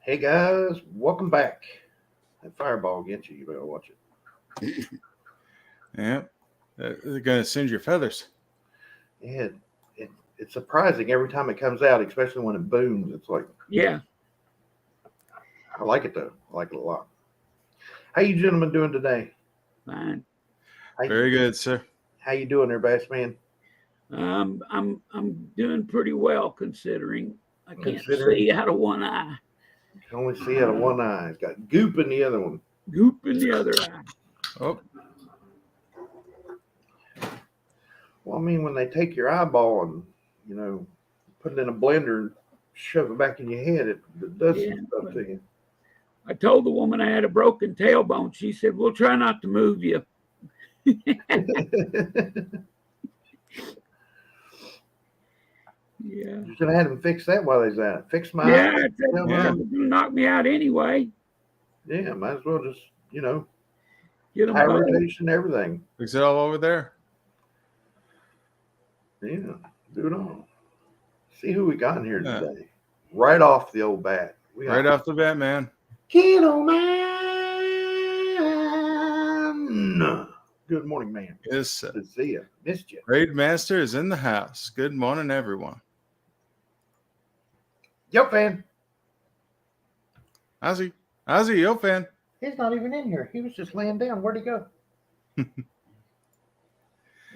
Hey guys, welcome back. That fireball gets you. You better watch it. Yeah, they're gonna singe your feathers. Yeah, it's surprising every time it comes out, especially when it booms. It's like Yeah, I like it though. I like it a lot. How you gentlemen doing today? fine. How Very you, good, sir. how you doing there, bass man? I'm doing pretty well considering I can't Considering see out of one eye, you can only see out of one eye. It's got goop in the other one. goop in the other eye. Oh, Well, I mean, when they take your eyeball and put it in a blender and shove it back in your head, it does Yeah, some stuff to you. I told the woman I had a broken tailbone. She said, "We'll try not to move you." Yeah, You should have had them fix that while they was at it. Fix my yeah. eye. I said, Tell well, me. it's gonna knock me out anyway. Yeah, might as well just Get them high both. rotation, everything. fix it all over there. Yeah, do it all. See who we got in here Yeah. today. Right off the old bat. We got Right off the bat, man. Kilo Man. Good morning, man. Yes, sir. Good to see you. Missed you. Raid Master is in the house. Good morning, everyone. Yo, fan. Ozzy, yo, fan. He's not even in here. He was just laying down. Where'd he go? If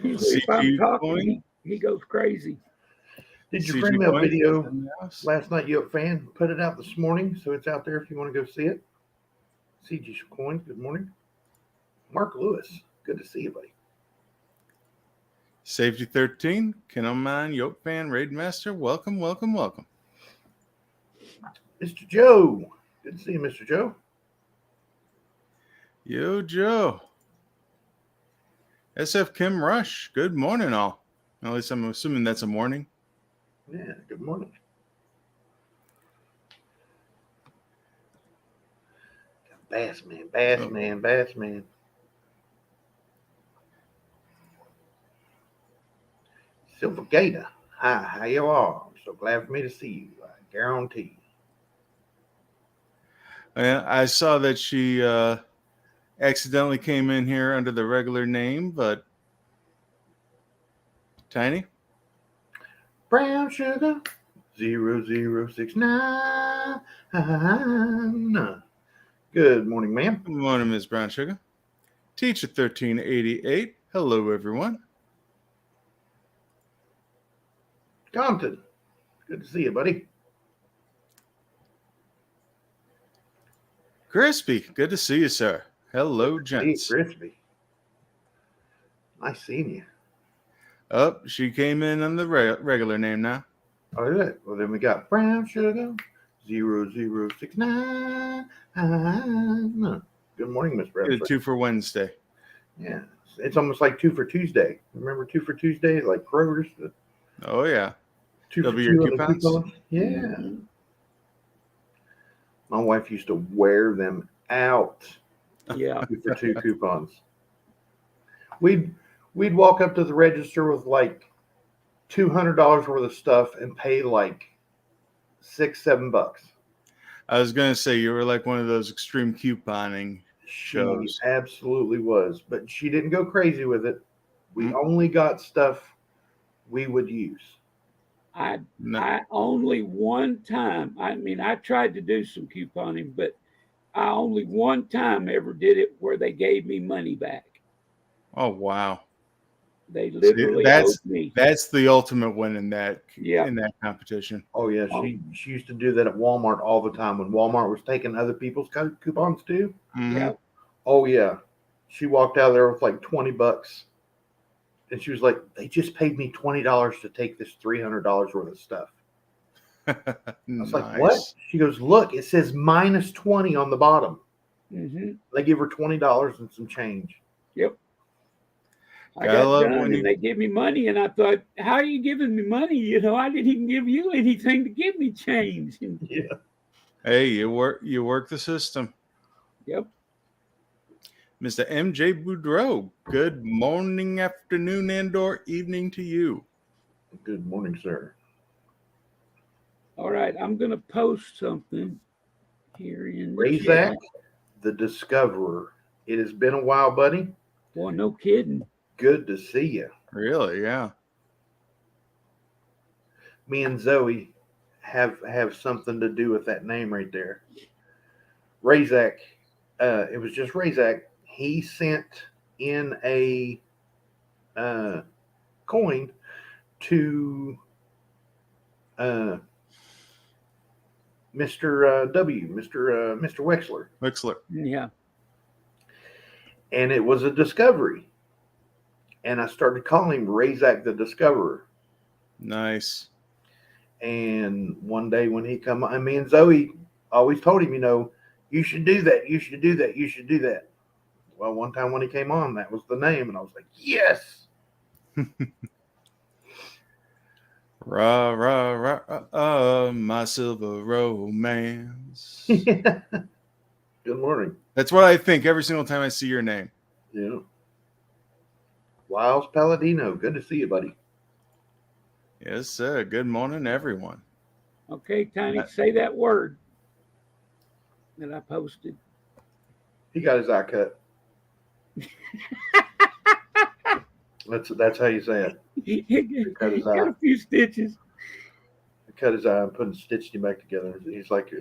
I'm CG talking, coin. he goes crazy. Did you CG bring me a coin video in the house. last night, you up fan? Put it out this morning, so it's out there if you want to go see it. CG Coins, good morning. Mark Lewis, good to see you, buddy. Safety 13, Kennelman, Yoke Fan, Raid Master. Welcome, welcome, welcome. Mr. Joe, good to see you, Mr. Joe. Yo, Joe. SF Kim Rush. Good morning, all. At least I'm assuming that's a morning. Yeah, good morning. Bass man. Silver Gator, hi, how you are? I'm so glad for me to see you. I guarantee. And I saw that she accidentally came in here under the regular name, but Tiny. Brown sugar 0069. Good morning, ma'am. Good morning, Ms. Brown Sugar. Teacher 1388. Hello, everyone. Compton, good to see you, buddy. Crispy. Good to see you, sir. Hello, Hey, gents. Crispy. Nice seeing you. Oh, she came in on the regular name now. Oh, is it? Well, then we got Brown Sugar 0069. Good morning, Miss Brown Did a Sugar. 2 for Wednesday. Yeah, it's almost like 2 for Tuesday. Remember 2 for Tuesday, like Kroger's? Oh, yeah. 2 for Double your 2 on the coupons? coupons? Yeah. My wife used to wear them out. Yeah, 2 for 2 coupons. We'd walk up to the register with like $200 worth of stuff and pay like $6-7. I was going to say you were like one of those extreme couponing She shows. absolutely was, but she didn't go crazy with it. We only got stuff we would use. No. I only one time. I mean, I tried to do some couponing, but I only one time ever did it where they gave me money back. Oh, wow. They literally owed me. That's the ultimate win in that Yeah. in that competition. Oh yeah, she used to do that at Walmart all the time when Walmart was taking other people's coupons too. Mhm. Yeah. Oh yeah, she walked out of there with like $20, and she was like, "They just paid me $20 to take this $300 worth of stuff." I was like, "What?" She goes, "Look, it says minus 20 on the bottom." Mm-hmm. They give her $20 and some change. Yep. I Gotta got love done, when and they give me money, and I thought, "How are you giving me money? You know, I didn't even give you anything to give me change." Yeah. Hey, you work the system. Yep. Mr. MJ Boudreau, good morning, afternoon, and/or evening to you. Good morning, sir. All right, I'm gonna post something. in the Razak, chat. the Discoverer. It has been a while, buddy. Boy, no kidding. Good to see you. Really? Yeah. Me and Zoe have something to do with that name right there. Razak, it was just Razak. He sent in a coin to Mr. Mr. Wexler. Wixler. Yeah. And it was a discovery. And I started calling him Razak the Discoverer. Nice. And one day when he come on, me and Zoe always told him, you should do that. You should do that. You should do that. Well, one time when he came on, that was the name. And I was like, yes. Rah, rah, rah, my silver romance. Good morning. That's what I think every single time I see your name. Yeah. Wiles Palladino. Good to see you, buddy. Yes, sir. Good morning, everyone. Okay, Tiny, say that word that I posted. He got his eye cut. That's how you say it. He Cut his got eye. a few stitches. Cut his eye and stitched him back together. He's like,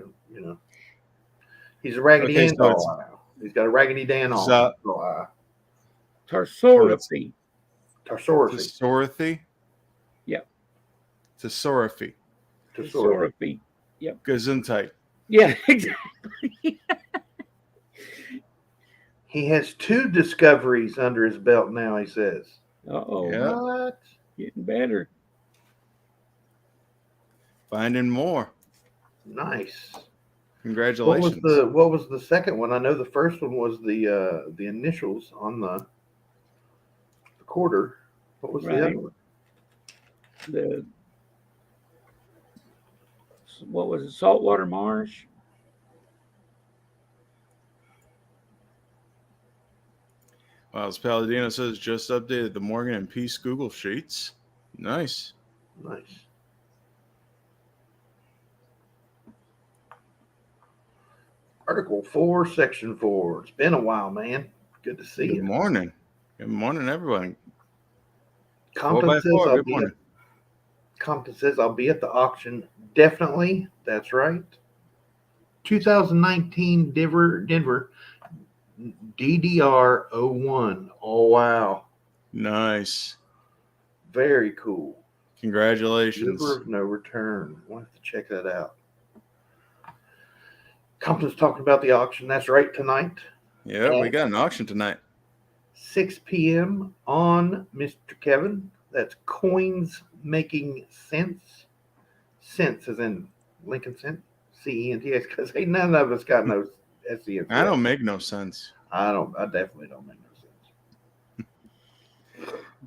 he's a Raggedy Ann doll now. He's got a Raggedy Dan on. Tarsoraphy. Tesoraphy? Yep. Tesoraphy. Tarsoraphy. Yep. Gesundheit. Yeah, exactly. He has 2 discoveries under his belt now, he says. Uh-oh. Yeah. What? Getting better. Finding more. Nice. Congratulations. What was the second one? I know the first one was the initials on the quarter. What was the other one? What was it? Saltwater Marsh? Miles Palladino says just updated the Morgan and Peace Google Sheets. Nice. Nice. Article 4, Section 4. It's been a while, man. Good to see you. Good morning. Good morning, everyone. Compton says I'll be at the auction. Definitely. That's right. 2019 Denver DDR01. Oh, wow. Nice. Very cool. Congratulations. River of No Return. We'll have to check that out. Compton's talking about the auction. That's right, tonight. Yeah, we got an auction tonight. 6 p.m. on Mr. Kevin. That's Coins Making Sense. Sense as in Lincoln Cent. C-E-N-T-S. Because ain't none of us got no S-E-N-T. I don't make no sense. I definitely don't make no sense.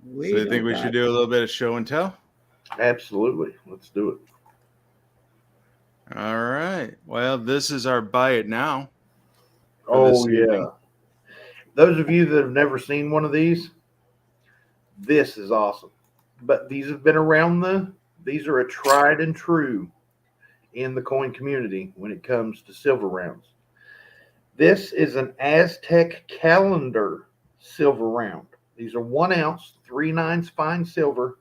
So you think we should do a little bit of show and tell? Absolutely. Let's do it. All right. Well, this is our buy it now. Oh, yeah. Those of you that have never seen one of these, this is awesome. But these have been around these are a tried and true in the coin community when it comes to silver rounds. This is an Aztec calendar silver round. These are 1 ounce, 3/9 fine silver,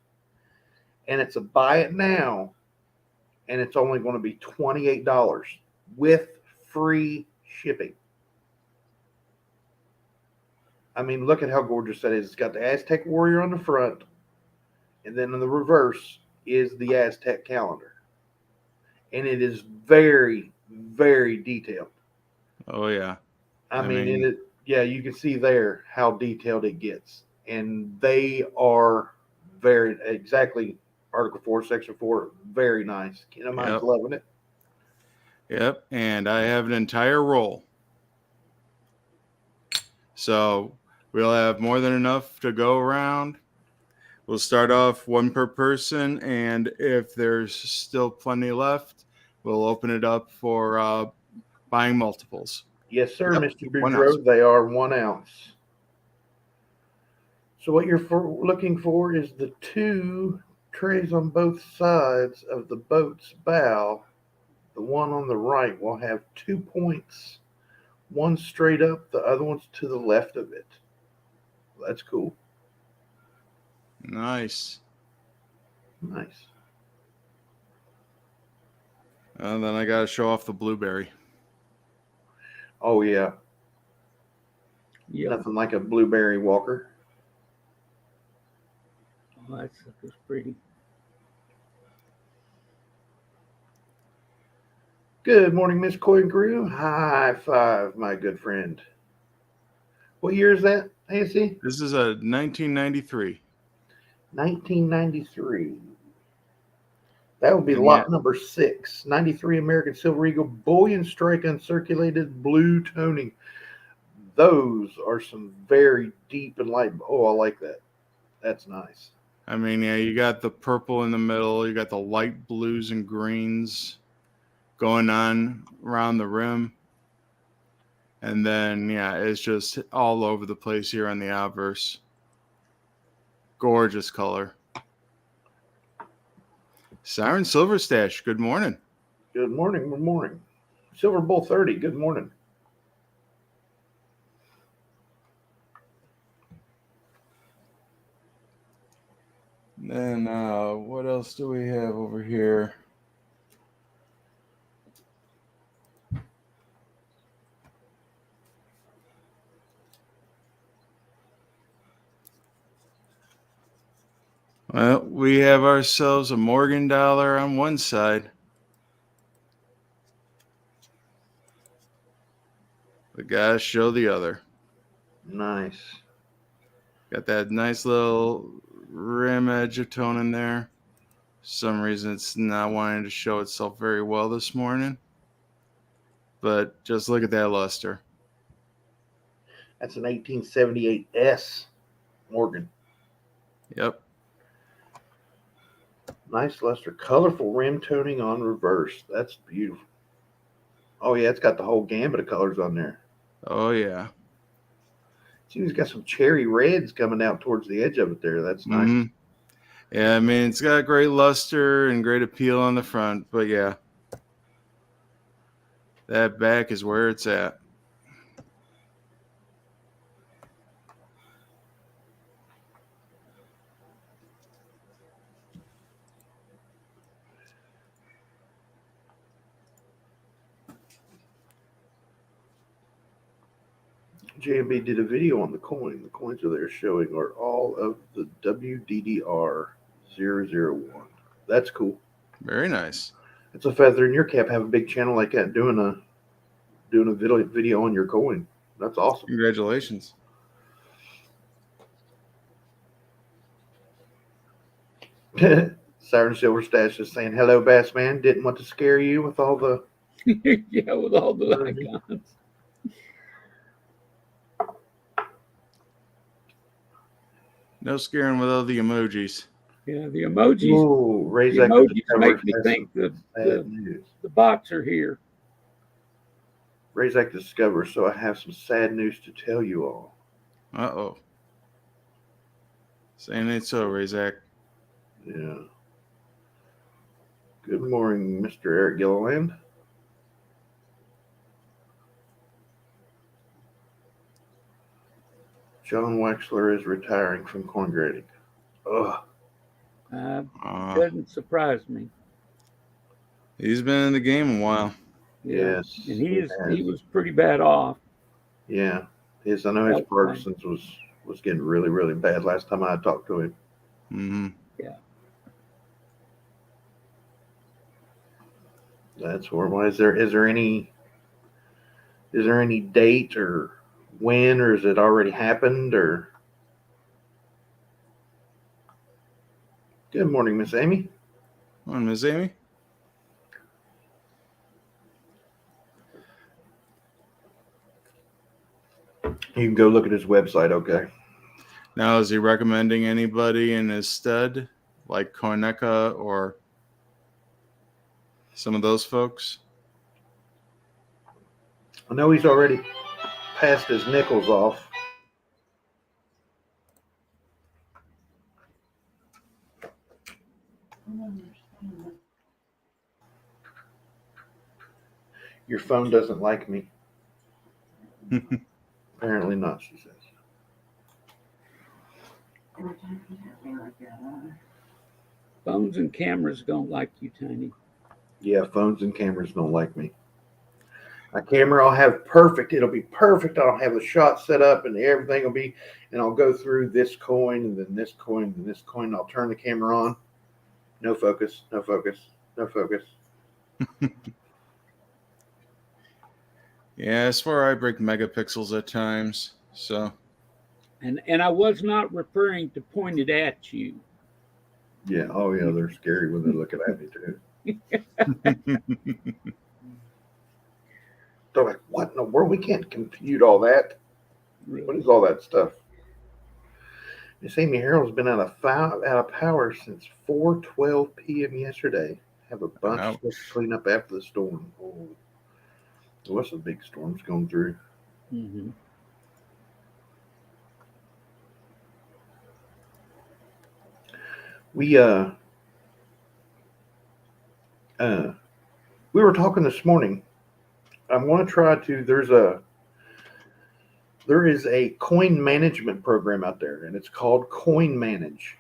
and it's a buy it now, and it's only going to be $28 with free shipping. I mean, look at how gorgeous that is. It's got the Aztec warrior on the front, and then in the reverse is the Aztec calendar. And it is very, very detailed. Oh, yeah. I mean, you can see there how detailed it gets. And they are exactly Article 4, Section 4, very nice. Mine's loving it. Yep, and I have an entire roll. So we'll have more than enough to go around. We'll start off 1 per person, and if there's still plenty left, we'll open it up for buying multiples. Yes, sir, Yep. Mr. Boudreaux. They are 1 ounce. So what you're looking for is the 2 trays on both sides of the boat's bow The one on the right will have 2 points. One straight up, the other one's to the left of it. That's cool. Nice. Nice. And then I got to show off the blueberry. Oh, yeah. Yep. Nothing like a blueberry walker. Oh, that sucker's pretty. Good morning, Miss Coin Crew. High five, my good friend. What year is that, AC? This is a 1993. 1993. That would be And lot yeah. number 6. 93 American Silver Eagle Bullion Strike Uncirculated Blue Toning. Those are some very deep and light. Oh, I like that. That's nice. I mean, yeah, you got the purple in the middle. You got the light blues and greens going on around the rim. And then, yeah, it's just all over the place here on the obverse. Gorgeous color. Siren Silver Stash, good morning. Good morning. Good morning. Silver Bull 30, good morning. Then, what else do we have over here? Well, we have ourselves a Morgan dollar on one side. The guys show the other. Nice. Got that nice little rim edge of tone in there. For some reason, it's not wanting to show itself very well this morning. But just look at that luster. That's an 1878 S Morgan. Yep. Nice luster. Colorful rim toning on reverse. That's beautiful. Oh, yeah, it's got the whole gambit of colors on there. Oh, yeah. See, it's got some cherry reds coming out towards the edge of it there. That's nice. Mm-hmm. Yeah, I mean, it's got great luster and great appeal on the front. But, yeah, that back is where it's at. JB did a video on the coin. The coins are there showing are all of the WDDR 001. That's cool. Very nice. It's a feather in your cap. Have a big channel like that doing a video on your coin. That's awesome. Congratulations. Siren Silver Stash is saying, hello, Bass Man. Didn't want to scare you with all the... Yeah, with all the icons. No scaring with all the emojis. Yeah, the emojis. Ooh, The emojis make me think the bots are here. Razak Discover, so I have some sad news to tell you all. Uh-oh. Saying it so, Razak. Yeah. Good morning, Mr. Eric Gilliland. John Wexler is retiring from corn grading. Ugh. Doesn't surprise me. He's been in the game a while. Yeah. Yes. And he was pretty bad off. Yeah. I know his Parkinson's was getting really, really bad last time I talked to him. Mm-hmm. Yeah. That's horrible. Is there any date or when, or has it already happened, or? Good morning, Miss Amy. Come on, Miss Amy. You can go look at his website, okay? Now, is he recommending anybody in his stead, like Korneka or some of those folks? I know he's already passed his nickels off. Your phone doesn't like me. Apparently not, she says. Phones and cameras don't like you, Tiny. Yeah, phones and cameras don't like me. My camera I'll have perfect. It'll be perfect. I'll have the shot set up and everything will be, and I'll go through this coin and then this coin and this coin. And I'll turn the camera on. No focus, no focus, no focus. Yeah, I swear I break megapixels at times. So. And I was not referring to pointed at you. Yeah. Oh, yeah. They're scary when they're looking at me too. They're like, "What in the world? We can't compute all that. Really. What is all that stuff?" Miss Amy Harold's been out of power since 4:12 p.m. yesterday. Have a bunch of stuff to clean up after the storm. Oh, what's the big storms going through? Mm-hmm. We were talking this morning. I'm going to try to. There is a coin management program out there, and it's called Coin Manage.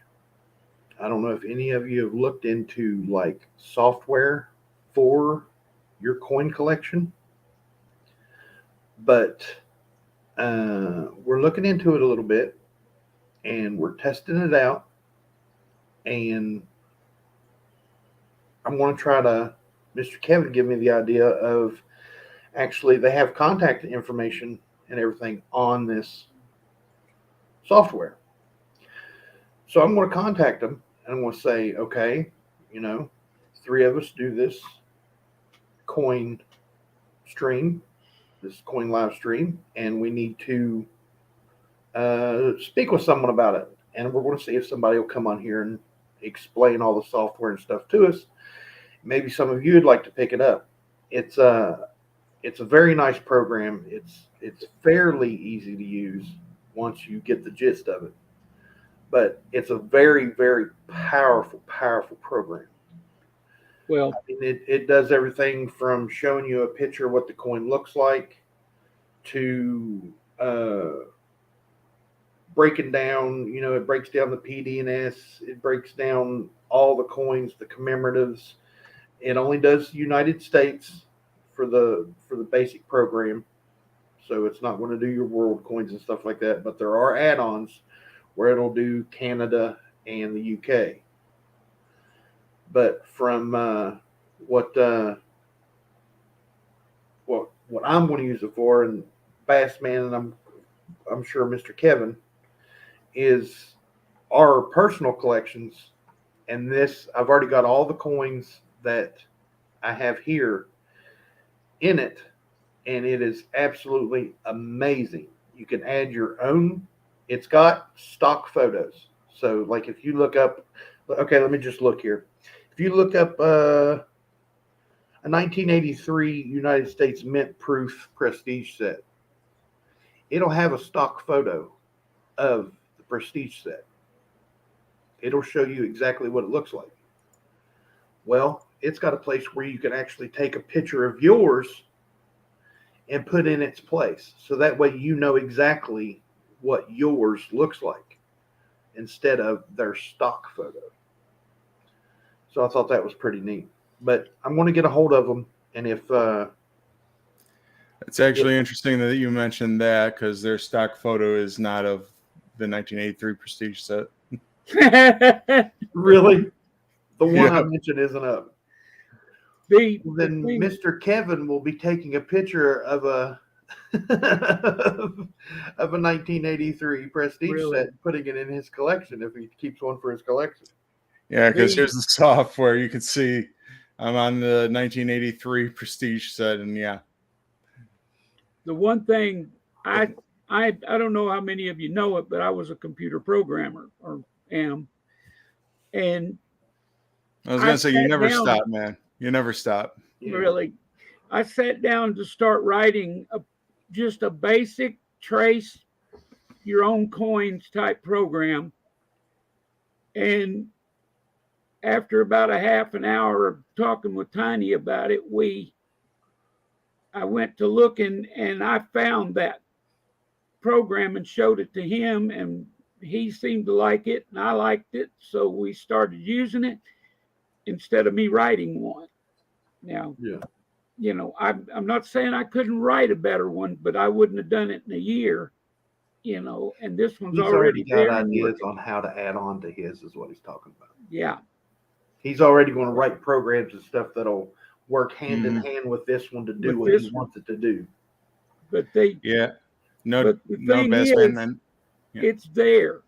I don't know if any of you have looked into like software for your coin collection, but we're looking into it a little bit, and we're testing it out, and I'm going to try to. Mr. Kevin give me the idea of actually they have contact information and everything on this software. So I'm going to contact them and I'm going to say, okay, 3 of us do this coin stream, this coin live stream, and we need to speak with someone about it. And we're going to see if somebody will come on here and explain all the software and stuff to us. Maybe some of you would like to pick it up. It's a very nice program. It's fairly easy to use once you get the gist of it. But it's a very, very powerful program. Well, I mean, it does everything from showing you a picture of what the coin looks like to breaking down, it breaks down the PD&S. It breaks down all the coins, the commemoratives. It only does United States for the basic program. So it's not going to do your world coins and stuff like that. But there are add-ons where it'll do Canada and the UK. But from what I'm going to use it for, and Bassman, and I'm sure Mr. Kevin, is our personal collections. And this, I've already got all the coins that I have here in it, and it is absolutely amazing. You can add your own. It's got stock photos. So like if you look up, okay, let me just look here. If you look up a 1983 United States mint proof prestige set, it'll have a stock photo of the prestige set. It'll show you exactly what it looks like. Well, it's got a place where you can actually take a picture of yours and put in its place. So that way you know exactly what yours looks like instead of their stock photo. So I thought that was pretty neat. But I'm going to get a hold of them. And if it's actually interesting that you mentioned that, because their stock photo is not of the 1983 prestige set. Really? The one I mentioned isn't up. Then Mr. Kevin will be taking a picture of a of a 1983 prestige set and putting it in his collection if he keeps one for his collection. Yeah, because here's the software. You can see I'm on the 1983 prestige set, and yeah. The one thing I don't know how many of you know it, but I was a computer programmer, or am. And I was going to say, you never stop, man. You never stop. Really. I sat down to start writing just a basic trace your own coins type program. And after about a half an hour of talking with Tiny about it, we I went to look and I found that program and showed it to him, and he seemed to like it and I liked it, so we started using it instead of me writing one. Now, I'm not saying I couldn't write a better one, but I wouldn't have done it in a year, and this one's He's already already got there. ideas on how to add on to his, is what he's talking about. Yeah. He's already going to write programs and stuff that'll work hand in hand with this one to do what he wants it to do. But the thing best is, man then. Yeah. It's there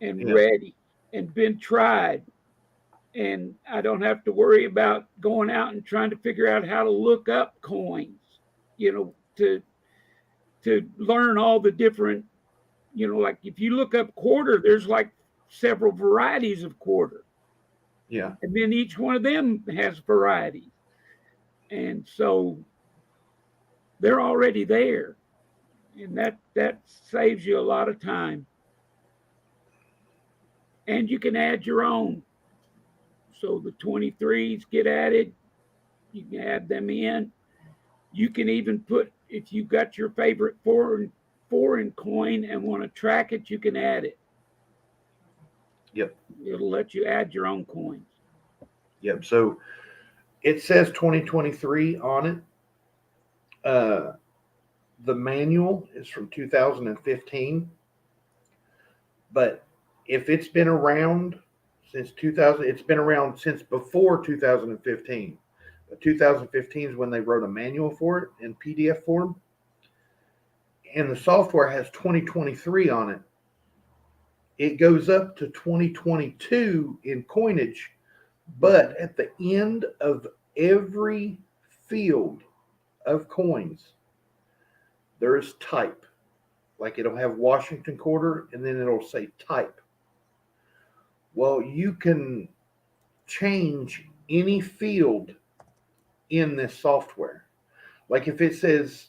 and ready and been tried. And I don't have to worry about going out and trying to figure out how to look up coins, to learn all the different, like if you look up quarter, there's like several varieties of quarter. Yeah. And then each one of them has varieties. And so they're already there. And that saves you a lot of time. And you can add your own. So the 23s get added. You can add them in. You can even put, if you've got your favorite foreign coin and want to track it, you can add it. Yep. It'll let you add your own coins. Yep. So it says 2023 on it. The manual is from 2015. But if it's been around since 2000, it's been around since before 2015. 2015 is when they wrote a manual for it in PDF form. And the software has 2023 on it. It goes up to 2022 in coinage, but at the end of every field of coins, there is type. Like it'll have Washington quarter, and then it'll say type. Well, you can change any field in this software. Like if it says,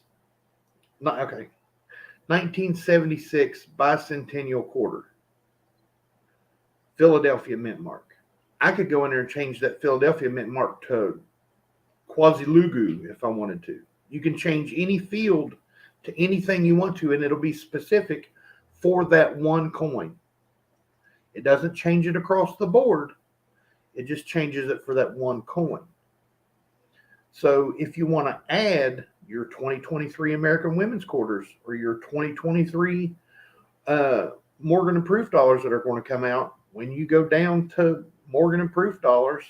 1976 bicentennial quarter, Philadelphia mint mark. I could go in there and change that Philadelphia mint mark to Quasi-Lugu if I wanted to. You can change any field to anything you want to, and it'll be specific for that one coin. It doesn't change it across the board. It just changes it for that one coin. So if you want to add your 2023 American Women's Quarters or your 2023 Morgan and Proof dollars that are going to come out, when you go down to Morgan and Proof dollars,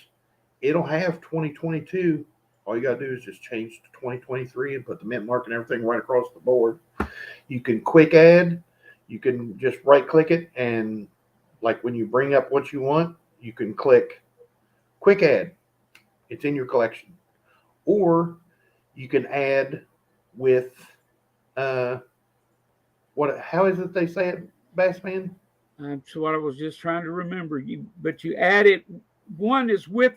it'll have 2022. All you got to do is just change to 2023 and put the mint mark and everything right across the board. You can quick add. You can just right click it, and like when you bring up what you want, you can click quick add. It's in your collection. Or you can add with how is it they say it, Bassman? That's what I was just trying to remember. But you add it. One is with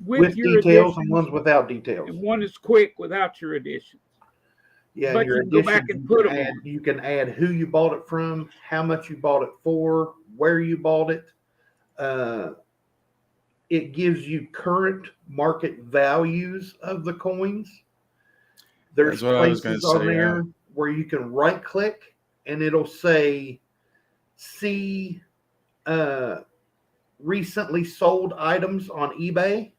your details, additions, and one's without details. and one is quick without your additions. Yeah, but your you can go back and put them on. You can add who you bought it from, how much you bought it for, where you bought it. It gives you current market values of the coins. There's places on there where you can right click and it'll say see recently sold items on eBay.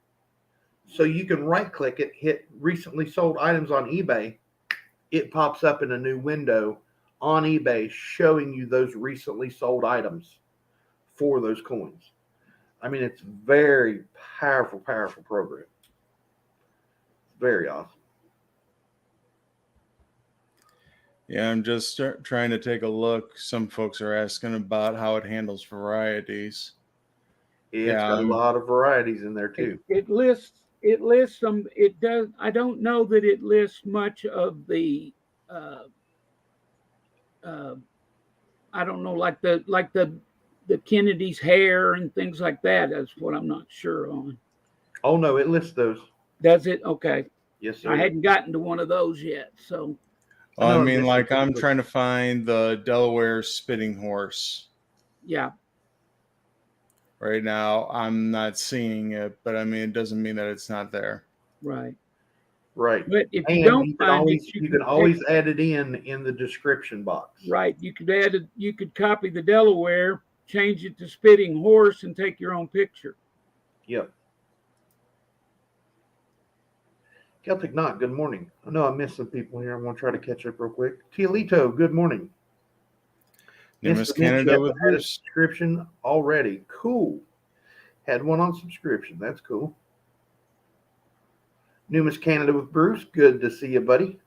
So you can right click it, hit recently sold items on eBay. It pops up in a new window on eBay showing you those recently sold items for those coins. I mean, it's very powerful program. Very awesome. Yeah, I'm just trying to take a look. Some folks are asking about how it handles varieties. It's got a lot of varieties in there too. It lists them. It does. I don't know that it lists much of the. I don't know, like the Kennedy's hair and things like that. That's what I'm not sure on. Oh no, it lists those. Does it? Okay. Yes, sir. I hadn't gotten to one of those yet, so. Well, I mean, like I'm trying to find the Delaware spitting horse. Yeah. Right now, I'm not seeing it, but I mean, it doesn't mean that it's not there. Right. Right. But if you And don't you can find always it, you can always add it in the description box. right. You could add it. You could copy the Delaware, change it to Spitting Horse, and take your own picture. Yep. Celtic Knot, good morning. I know I missed some people here. I'm going to try to catch up real quick. Tialito, good morning. Nimbus Mr. Mitch, you Canada have with had a Bruce. subscription already. Cool. Had one on subscription. That's cool. Numis Canada with Bruce. Good to see you, buddy.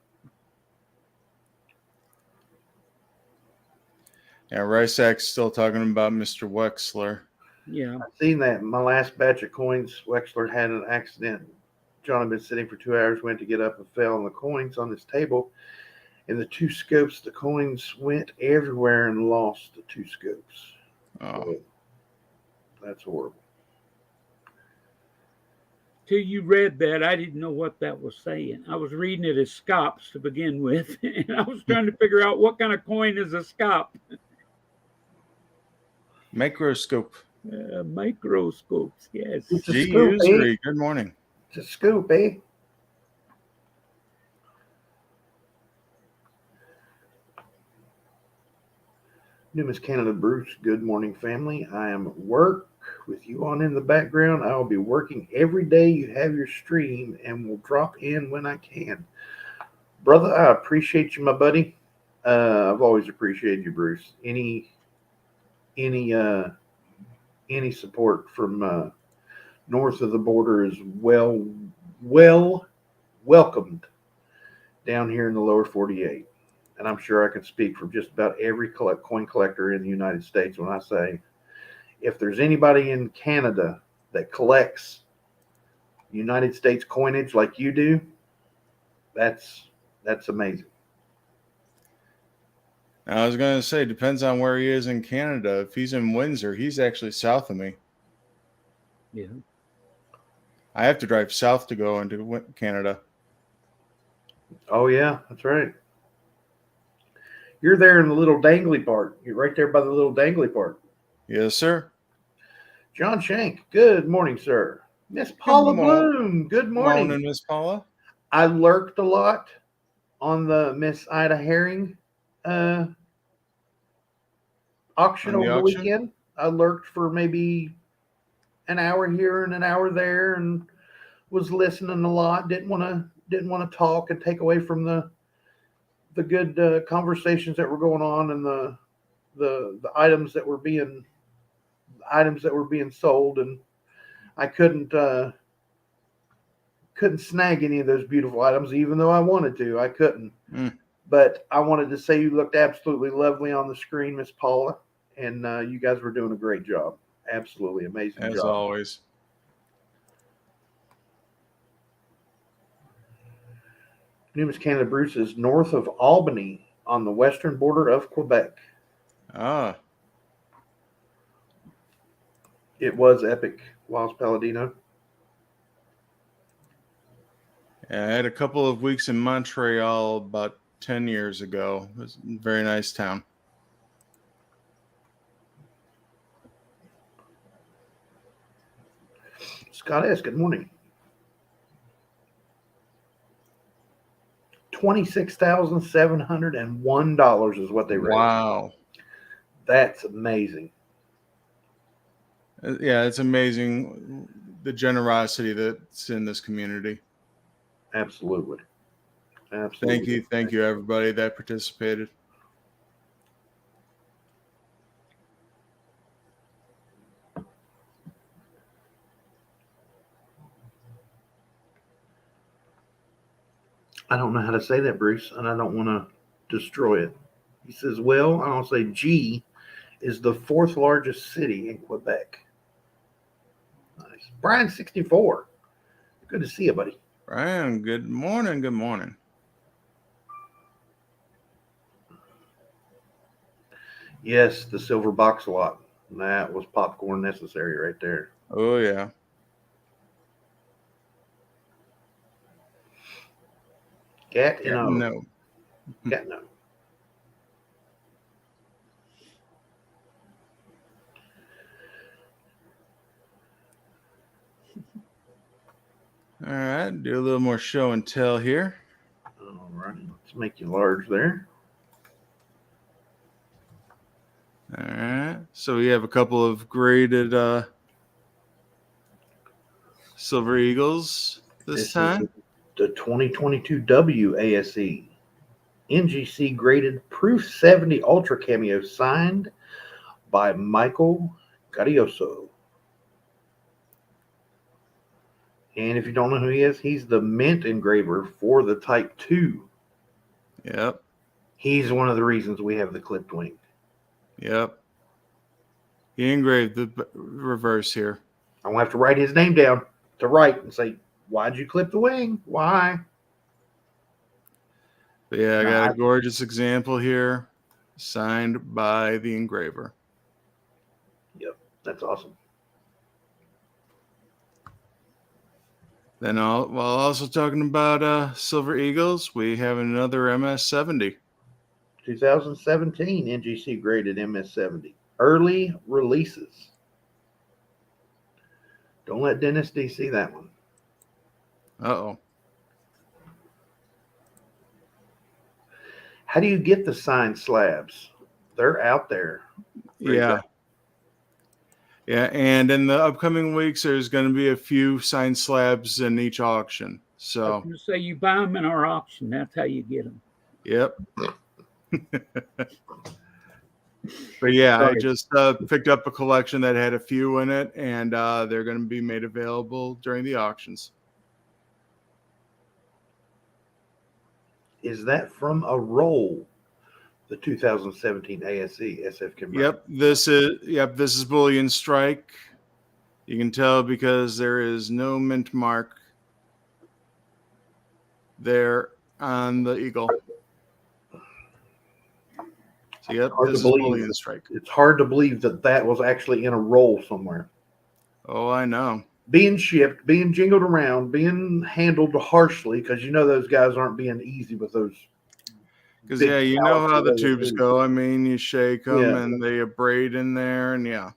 Yeah, Rysack's still talking about Mr. Wexler. Yeah. I've seen that. My last batch of coins, Wexler had an accident. John had been sitting for 2 hours, went to get up and fell on the coins on this table. In the 2 scopes, the coins went everywhere and lost the 2 scopes. Oh. That's horrible. Till you read that, I didn't know what that was saying. I was reading it as scops to begin with, and I was trying to figure out what kind of coin is a scop. Microscope. Microscopes, yes. It's a G. scoop, eh? Usery, good morning. It's a scoop, eh? Numis Canada Bruce, good morning, family. I am at work with you on in the background. I will be working every day you have your stream and will drop in when I can. Brother, I appreciate you, my buddy. I've always appreciated you, Bruce. Any support from north of the border is well welcomed down here in the lower 48. And I'm sure I can speak for just about every coin collector in the United States when I say, if there's anybody in Canada that collects United States coinage like you do, that's amazing. I was going to say, depends on where he is in Canada. If he's in Windsor, he's actually south of me. Yeah. I have to drive south to go into Canada. Oh, yeah, that's right. You're there in the little dangly part. You're right there by the little dangly part. Yes, sir. John Shank, good morning, sir. Miss Paula Bloom, good morning. Morning, Miss Paula. I lurked a lot on the Miss Ida Herring auction over the weekend. I lurked for maybe an hour here and an hour there, and was listening a lot. Didn't want to talk and take away from the good conversations that were going on and the items that were being sold, and I couldn't snag any of those beautiful items, even though I wanted to. I couldn't. But I wanted to say you looked absolutely lovely on the screen, Miss Paula, and you guys were doing a great job. Absolutely amazing job. As always. Numis Canada Bruce is north of Albany on the western border of Quebec. Ah. It was epic, Wiles Palladino. Yeah, I had a couple of weeks in Montreal about 10 years ago. It was a very nice town. Scott S., good morning. $26,701 is what they raised. Wow. That's amazing. Yeah, it's amazing the generosity that's in this community. Absolutely. Absolutely. Thank you, everybody that participated. I don't know how to say that, Bruce, and I don't want to destroy it. He says, well, I'll say G is the 4th largest city in Quebec. Nice. Brian 64. Good to see you, buddy. Brian, good morning. Good morning. Yes, the silver box lot. That was popcorn necessary right there. Oh, yeah. Gatineau. Gatineau. All right, do a little more show and tell here. All right, let's make you large there. All right, so we have a couple of graded Silver Eagles this time. Is the 2022 WASE NGC graded Proof 70 Ultra Cameo signed by Michael Carioso. And if you don't know who he is, he's the mint engraver for the Type 2. Yep. He's one of the reasons we have the clipped wing. Yep. He engraved the reverse here. I'm going to have to write his name down to write and say, why'd you clip the wing? Why? But yeah, I got a gorgeous example here signed by the engraver. Yep, that's awesome. Then while also talking about Silver Eagles, we have another MS70. 2017 NGC graded MS70. Early releases. Don't let Dennis D see that one. Uh-oh. How do you get the signed slabs? They're out there. Yeah. Yeah, and in the upcoming weeks, there's going to be a few signed slabs in each auction. I So, was going to say you buy them in our auction. That's how you get them. yep. But yeah, I just picked up a collection that had a few in it, and they're going to be made available during the auctions. Is that from a roll? The 2017 ASE SF converter. This is Bullion Strike. You can tell because there is no mint mark there on the eagle. So this is Bullion Strike. It's hard to believe that was actually in a roll somewhere. Oh, I know. Being shipped, being jingled around, being handled harshly, because you know those guys aren't being easy with those. Because, yeah, you know how the tubes go. I mean, you shake them and they abrade in there, and yeah.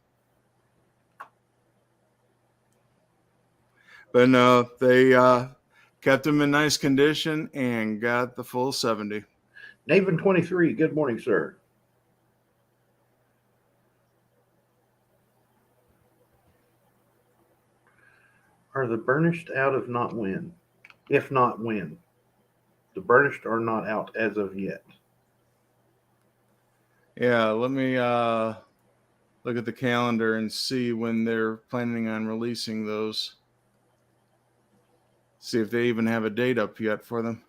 But no, they kept them in nice condition and got the full 70. Naven 23, good morning, sir. Are the burnished out of not when? If not when? The burnished are not out as of yet. Yeah, let me look at the calendar and see when they're planning on releasing those. See if they even have a date up yet for them.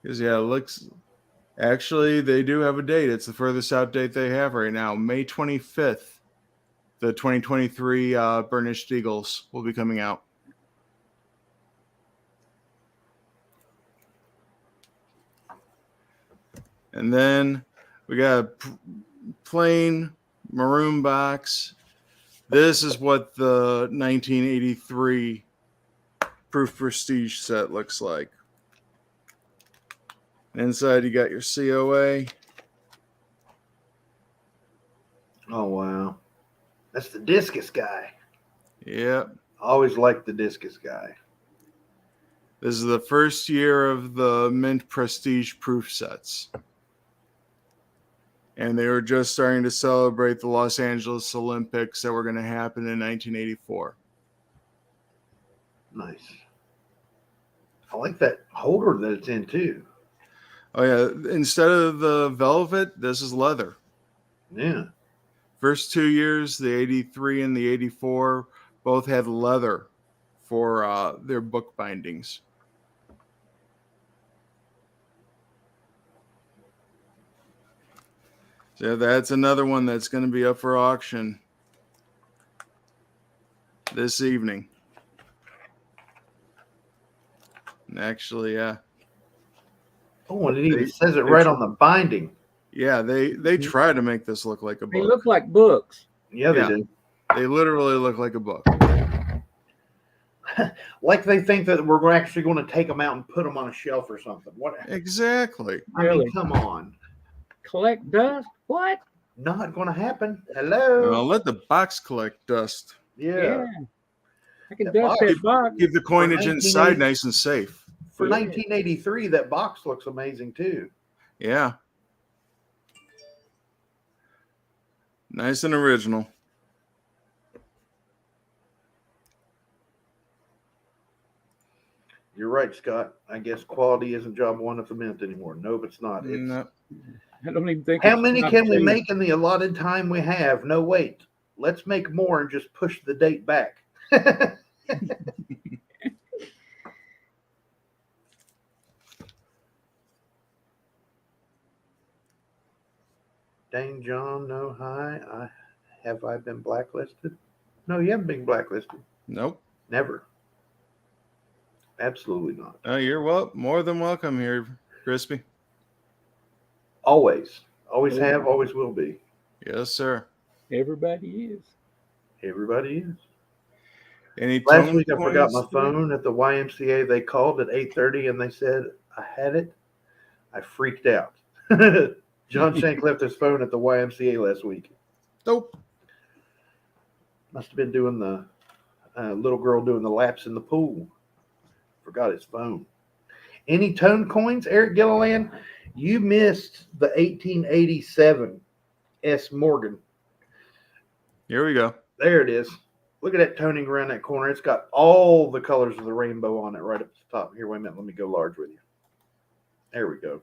Because, yeah, it looks... Actually, they do have a date. It's the furthest out date they have right now. May 25th. The 2023 Burnished Eagles will be coming out. And then we got a plain maroon box. This is what the 1983 Proof Prestige set looks like. Inside, you got your COA. Oh, wow. That's the discus guy. Yep. I always liked the discus guy. This is the first year of the Mint Prestige Proof sets. And they were just starting to celebrate the Los Angeles Olympics that were going to happen in 1984. Nice. I like that holder that it's in, too. Oh, yeah. Instead of the velvet, this is leather. Yeah. First 2 years, the 83 and the 84, both had leather for their book bindings. So that's another one that's going to be up for auction this evening. And actually, yeah. Oh, and it even says it right on the binding. Yeah, they try to make this look like a book. They look like books. Yeah, they do. They literally look like a book. Like they think that we're actually going to take them out and put them on a shelf or something. What? Exactly. I mean, come on. Collect dust? What? Not going to happen. Hello. Let the box collect dust. Yeah. I can That dust box- that box. Keep the coinage 1980 inside nice and safe. For Yeah. 1983, that box looks amazing too. Yeah. Nice and original. You're right, Scott. I guess quality isn't job one at the mint anymore. Nope, it's not. It's No. I don't even think. how it's many not can we safe. make in the allotted time we have? No, wait. Let's make more and just push the date back. Dang, John, no, hi. Have I been blacklisted? No, you haven't been blacklisted. Nope. Never. Absolutely not. You're more than welcome here, Crispy. Always. Always have, always will be. Yes, sir. Everybody is. Everybody is. Any Last tone week I forgot coins my phone at the YMCA. They called at 8:30 and they said I had it. I freaked out. John Shank left his phone at the YMCA last week. Nope. Must have been doing the little girl doing the laps in the pool. Forgot his phone. Any tone coins, Eric Gilliland? You missed the 1887 S. Morgan. Here we go. There it is. Look at that toning around that corner. It's got all the colors of the rainbow on it right up at the top. Here, wait a minute. Let me go large with you. There we go.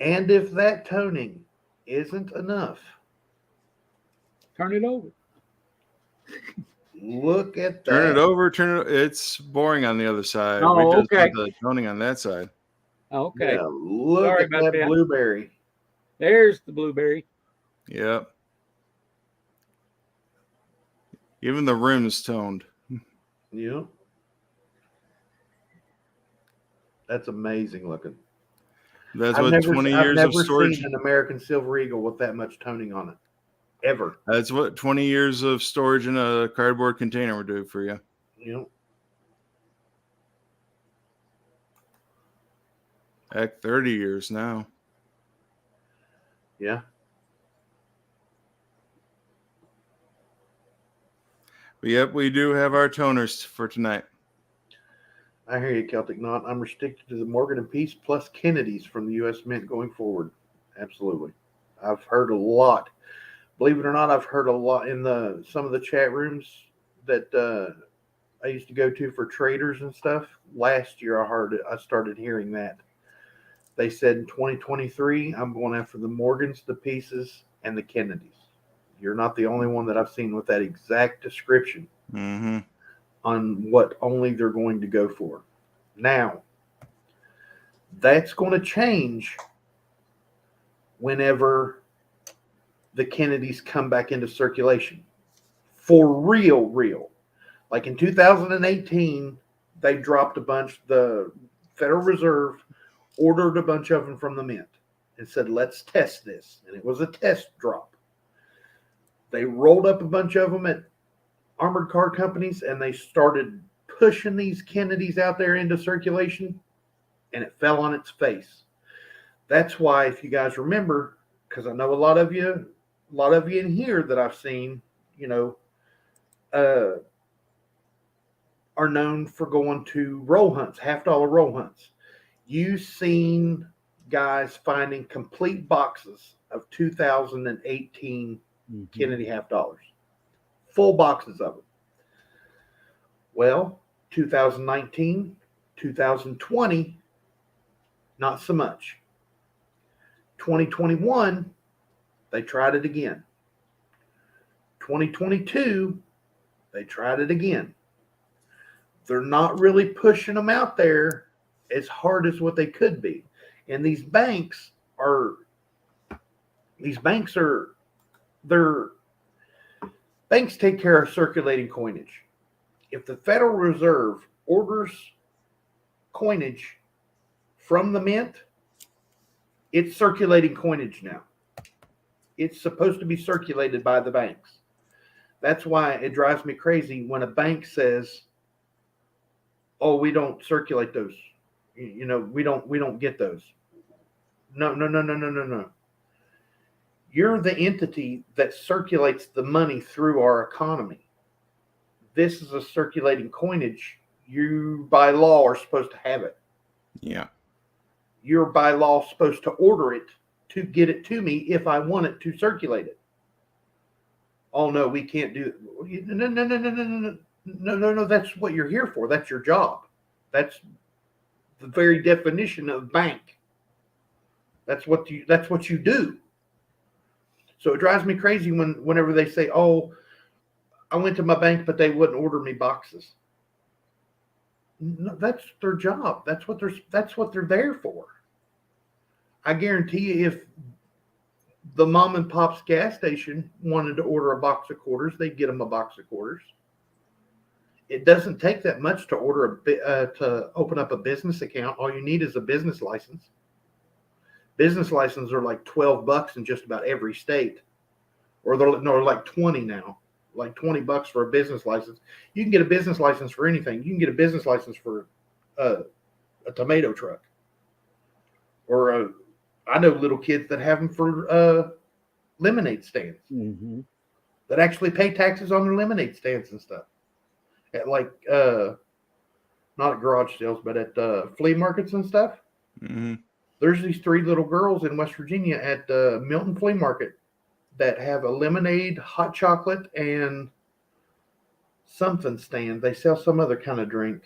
And if that toning isn't enough, Turn it over. look at that. Turn it over. It's boring on the other side. Oh, We just okay. did the toning on that side. Okay. Yeah, look Sorry at about that that. blueberry. There's the blueberry. Yep. Even the rim's toned. Yeah. That's amazing looking. That's what 20 years of storage. Seen an American Silver Eagle with that much toning on it. Ever. That's what 20 years of storage in a cardboard container would do for you. You know. Heck, 30 years now. Yeah. But yep, we do have our toners for tonight. I hear you, Celtic Knot. I'm restricted to the Morgan and Peace plus Kennedy's from the U.S. Mint going forward. Absolutely. I've heard a lot. Believe it or not, I've heard a lot in some of the chat rooms that I used to go to for traders and stuff. Last year, I started hearing that. They said in 2023, I'm going after the Morgans, the Pieces, and the Kennedys. You're not the only one that I've seen with that exact description on what only they're going to go for. Now, that's going to change whenever the Kennedys come back into circulation. For real. Like in 2018, they dropped a bunch. The Federal Reserve ordered a bunch of them from the Mint and said, let's test this. And it was a test drop. They rolled up a bunch of them at armored car companies and they started pushing these Kennedys out there into circulation, and it fell on its face. That's why, if you guys remember, because I know a lot of you in here that I've seen, are known for going to roll hunts, $50 roll hunts. You've seen guys finding complete boxes of 2018 Kennedy $50, full boxes of them. Well, 2019, 2020, not so much. 2021, they tried it again. 2022, they tried it again. They're not really pushing them out there as hard as what they could be. And banks take care of circulating coinage. If the Federal Reserve orders coinage from the Mint, it's circulating coinage now. It's supposed to be circulated by the banks. That's why it drives me crazy when a bank says, oh, we don't circulate those. We don't get those. No. You're the entity that circulates the money through our economy. This is a circulating coinage. You, by law, are supposed to have it. Yeah. You're, by law, supposed to order it to get it to me if I want it to circulate it. Oh, no, we can't do it. No. That's what you're here for. That's your job. That's the very definition of bank. That's what you do. So it drives me crazy whenever they say, "Oh, I went to my bank, but they wouldn't order me boxes." No, that's their job. That's what they're there for. I guarantee you, if the mom and pop's gas station wanted to order a box of quarters, they'd get them a box of quarters. It doesn't take that much to to open up a business account. All you need is a business license. Business licenses are like $12 in just about every state, or they're like 20 now, like $20 for a business license. You can get a business license for anything. You can get a business license for a tomato truck, or I know little kids that have them for lemonade stands that actually pay taxes on their lemonade stands and stuff. At like not at garage sales, but at flea markets and stuff. Mm-hmm. There's these 3 little girls in West Virginia at the Milton Flea Market that have a lemonade, hot chocolate, and something stand. They sell some other kind of drink.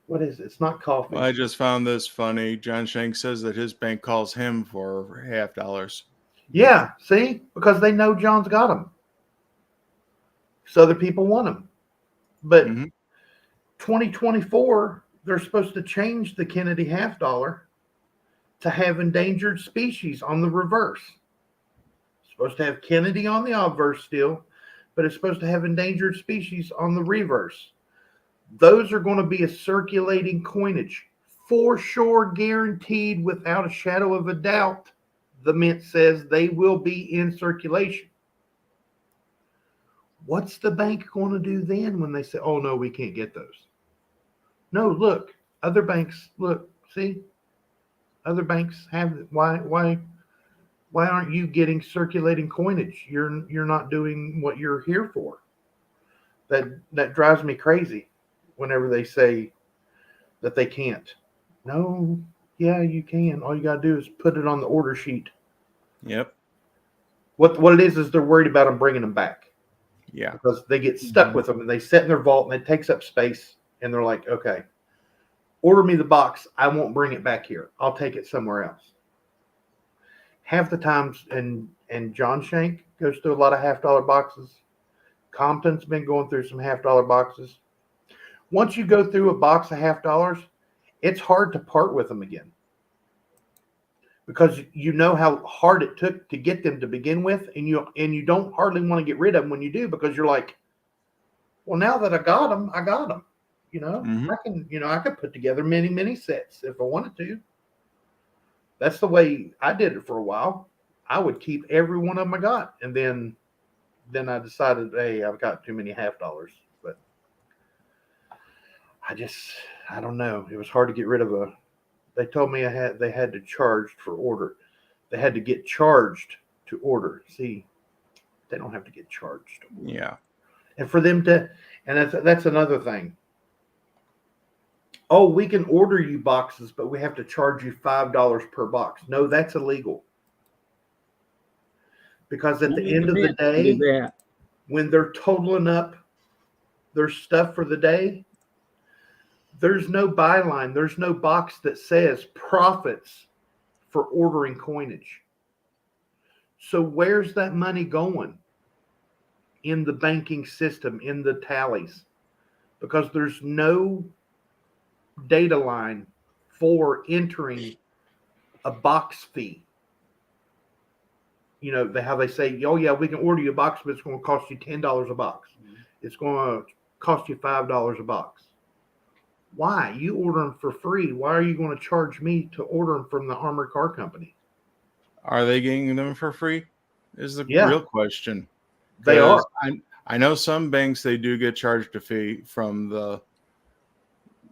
What is it? It's not coffee. Well, I just found this funny. John Shank says that his bank calls him for $50. Yeah, see? Because they know John's got them. So other people want them. But 2024, they're supposed to change the Kennedy $50 to have endangered species on the reverse. It's supposed to have Kennedy on the obverse still, but it's supposed to have endangered species on the reverse. Those are going to be a circulating coinage. For sure, guaranteed, without a shadow of a doubt, the Mint says they will be in circulation. What's the bank going to do then when they say, "Oh, no, we can't get those"? No, look, other banks, see? Other banks have it. Why aren't you getting circulating coinage? You're not doing what you're here for. That drives me crazy whenever they say that they can't. No, yeah, you can. All you got to do is put it on the order sheet. Yep. What it is they're worried about them bringing them back. Yeah. Because they get stuck with them and they sit in their vault and it takes up space. And they're like, "Okay, order me the box. I won't bring it back here. I'll take it somewhere else." Half the times, and John Shank goes through a lot of $50 boxes. Compton's been going through some $50 boxes. Once you go through a box of $50, it's hard to part with them again. Because you know how hard it took to get them to begin with, and you don't hardly want to get rid of them when you do, because you're like, "Well, now that I got them, I got them. I can put together many sets if I wanted to." That's the way I did it for a while. I would keep every one of them I got, and then I decided, hey, I've got too many $50. But I don't know. It was hard to get rid of They told me they had to charge for order. They had to get charged to order. See, they don't have to get charged. Yeah. And for them to, and that's another thing. "Oh, we can order you boxes, but we have to charge you $5 per box." No, that's illegal. Because at the end of the day, when they're totaling up their stuff for the day, there's no byline. There's no box that says profits for ordering coinage. So where's that money going? In the banking system, in the tallies. Because there's no data line for entering a box fee. How they say, "Oh yeah, we can order you a box, but it's going to cost you $10 a box. It's going to cost you $5 a box." Why? You order them for free. Why are you going to charge me to order them from the armored car company? Are they getting them for free? Is the real question. They are. I know some banks, they do get charged a fee from the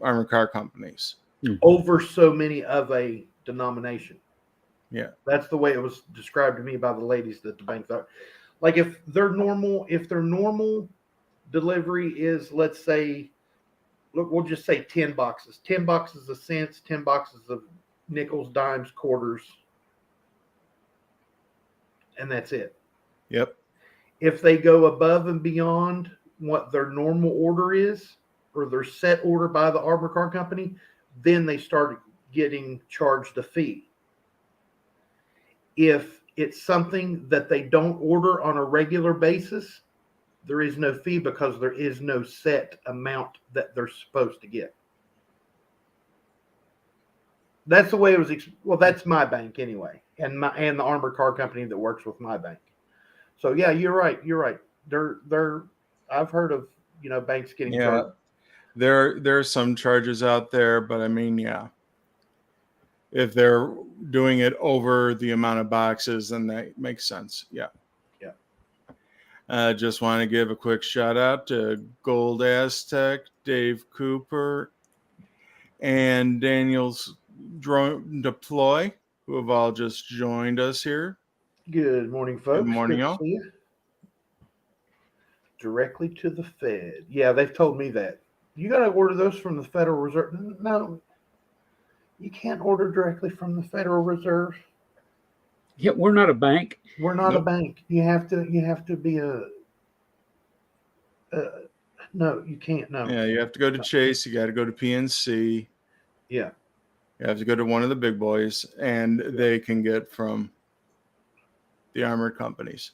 armored car companies. over so many of a denomination. Yeah. That's the way it was described to me by the ladies at the bank. Like if their normal delivery is, let's say, look, we'll just say 10 boxes, 10 boxes of cents, 10 boxes of nickels, dimes, quarters, and that's it. Yep. If they go above and beyond what their normal order is, or their set order by the Armor Car Company, then they start getting charged a fee. If it's something that they don't order on a regular basis, there is no fee because there is no set amount that they're supposed to get. That's the way it was. Well, that's my bank anyway, and the Armor Car Company that works with my bank. So yeah, you're right. They're. I've heard of banks getting charged. There are some charges out there, but I mean, yeah, if they're doing it over the amount of boxes, then that makes sense. Yeah. Just want to give a quick shout out to Gold Aztec, Dave Cooper, and Daniel's Drone Deploy, who have all just joined us here. Good morning, folks. Good morning, y'all. See you. Directly to the Fed. Yeah, they've told me that. You got to order those from the Federal Reserve. No, you can't order directly from the Federal Reserve. Yeah, we're not a bank. We're not a bank. You have to be no, you can't. No. Yeah, you have to go to Chase. You got to go to PNC. Yeah. You have to go to one of the big boys, and they can get from the armored companies.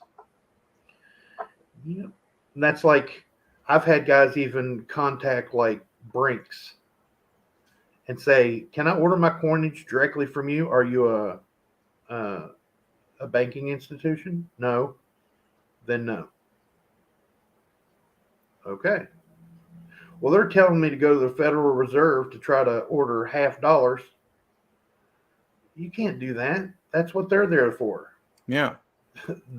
Yeah. And that's like, I've had guys even contact like Brinks and say, "Can I order my coinage directly from you? Are you a banking institution?" No. Then no. Okay. Well, they're telling me to go to the Federal Reserve to try to order $50. You can't do that. That's what they're there for. Yeah.